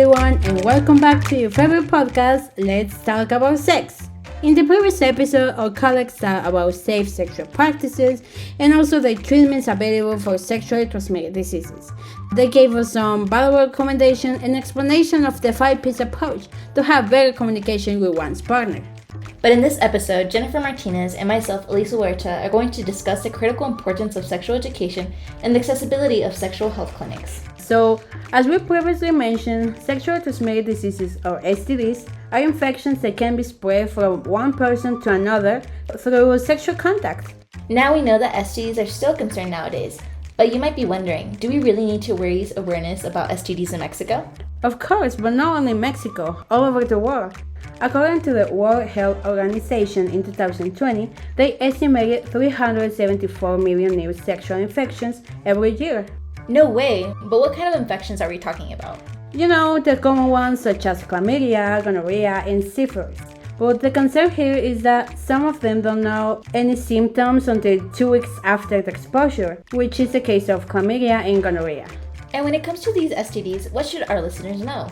everyone, and welcome back to your favorite podcast, Let's Talk About Sex. In the previous episode, our colleagues talked about safe sexual practices and also the treatments available for sexually transmitted diseases. They gave us some valuable recommendations and explanation of the 5-piece approach to have better communication with one's partner. But in this episode, Jennifer Martínez and myself, Elisa Huerta, are going to discuss the critical importance of sexual education and the accessibility of sexual health clinics. So, as we previously mentioned, sexually transmitted diseases, or STDs, are infections that can be spread from one person to another through sexual contact. Now we know that STDs are still a concern nowadays, but you might be wondering, do we really need to raise awareness about STDs in Mexico? Of course, but not only in Mexico, all over the world. According to the World Health Organization in 2020, they estimated 374 million new sexual infections every year. No way, but what kind of infections are we talking about? You know, the common ones such as chlamydia, gonorrhea, and syphilis. But the concern here is that some of them don't know any symptoms until 2 weeks after the exposure, which is the case of chlamydia and gonorrhea. And when it comes to these STDs, what should our listeners know?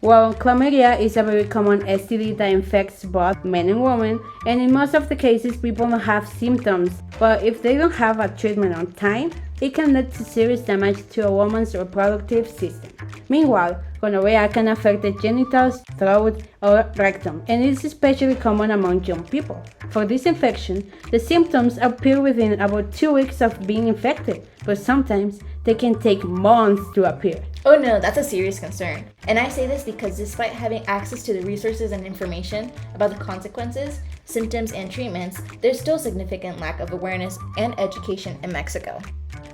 Well, chlamydia is a very common STD that infects both men and women, and in most of the cases people don't have symptoms, but if they don't have a treatment on time, it can lead to serious damage to a woman's reproductive system. Meanwhile, gonorrhea can affect the genitals, throat, or rectum, and is especially common among young people. For this infection, the symptoms appear within about 2 weeks of being infected, but sometimes they can take months to appear. Oh no, that's a serious concern. And I say this because despite having access to the resources and information about the consequences, symptoms, and treatments, there's still significant lack of awareness and education in Mexico.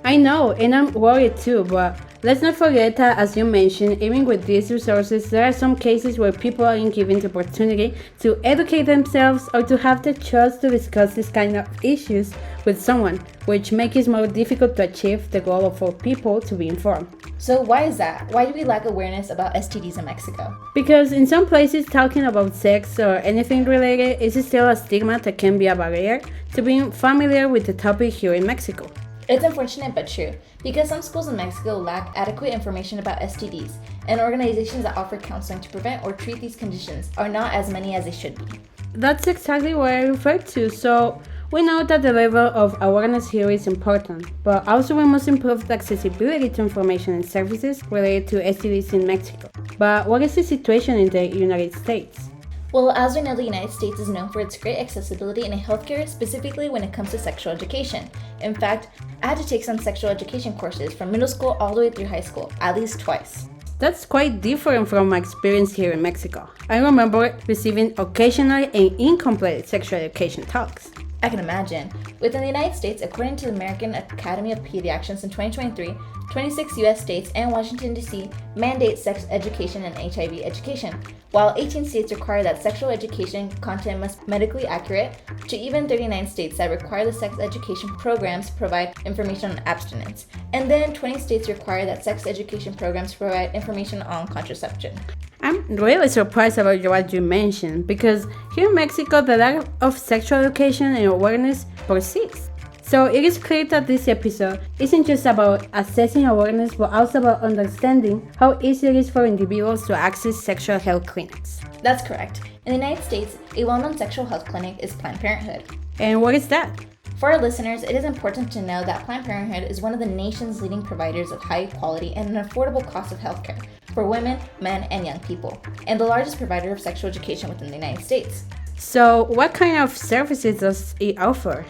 I know, and I'm worried too, but let's not forget that, as you mentioned, even with these resources, there are some cases where people aren't given the opportunity to educate themselves or to have the chance to discuss this kind of issues with someone, which makes it more difficult to achieve the goal for people to be informed. So why is that? Why do we lack awareness about STDs in Mexico? Because in some places, talking about sex or anything related is still a stigma that can be a barrier to being familiar with the topic here in Mexico. It's unfortunate but true, because some schools in Mexico lack adequate information about STDs, and organizations that offer counseling to prevent or treat these conditions are not as many as they should be. That's exactly what I referred to, so we know that the level of awareness here is important, but also we must improve the accessibility to information and services related to STDs in Mexico. But what is the situation in the United States? Well, as we know, the United States is known for its great accessibility in healthcare, specifically when it comes to sexual education. In fact, I had to take some sexual education courses from middle school all the way through high school, at least twice. That's quite different from my experience here in Mexico. I remember receiving occasional and incomplete sexual education talks. I can imagine. Within the United States, according to the American Academy of Pediatrics in 2023, 26 U.S. states and Washington, D.C. mandate sex education and HIV education, while 18 states require that sexual education content must be medically accurate, to even 39 states that require the sex education programs provide information on abstinence, and then 20 states require that sex education programs provide information on contraception. I'm really surprised about what you mentioned, because here in Mexico the lack of sexual education and awareness persists. So it is clear that this episode isn't just about assessing awareness, but also about understanding how easy it is for individuals to access sexual health clinics. That's correct. In the United States, a well-known sexual health clinic is Planned Parenthood. And what is that? For our listeners, it is important to know that Planned Parenthood is one of the nation's leading providers of high quality and an affordable cost of healthcare for women, men, and young people, and the largest provider of sexual education within the United States. So what kind of services does it offer?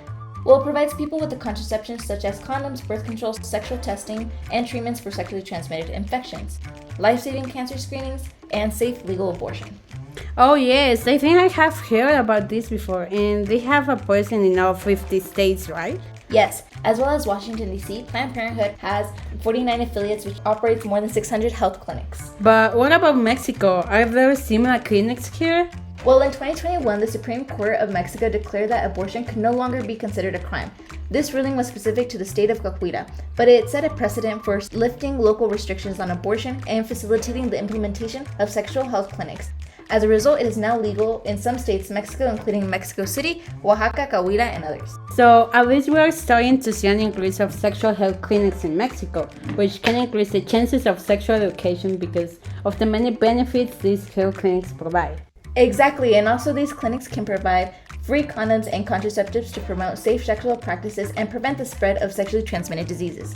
Well, it provides people with the contraception such as condoms, birth control, sexual testing, and treatments for sexually transmitted infections, life-saving cancer screenings, and safe legal abortion. Oh yes, I think I have heard about this before, and they have a person in all 50 states, right? Yes, as well as Washington, D.C., Planned Parenthood has 49 affiliates which operates more than 600 health clinics. But what about Mexico? Are there similar clinics here? Well, in 2021, the Supreme Court of Mexico declared that abortion could no longer be considered a crime. This ruling was specific to the state of Coahuila, but it set a precedent for lifting local restrictions on abortion and facilitating the implementation of sexual health clinics. As a result, it is now legal in some states, Mexico, including Mexico City, Oaxaca, Coahuila, and others. So at least we are starting to see an increase of sexual health clinics in Mexico, which can increase the chances of sexual education because of the many benefits these health clinics provide. Exactly, and also these clinics can provide free condoms and contraceptives to promote safe sexual practices and prevent the spread of sexually transmitted diseases.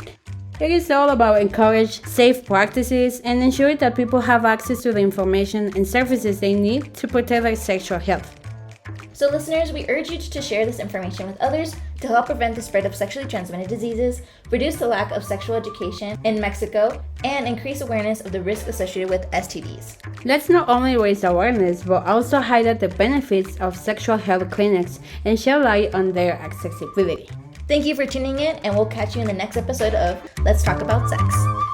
It is all about encourage safe practices and ensuring that people have access to the information and services they need to protect their sexual health. So listeners, we urge you to share this information with others to help prevent the spread of sexually transmitted diseases, reduce the lack of sexual education in Mexico, and increase awareness of the risk associated with STDs. Let's not only raise awareness, but also highlight the benefits of sexual health clinics and shed light on their accessibility. Thank you for tuning in, and we'll catch you in the next episode of Let's Talk About Sex.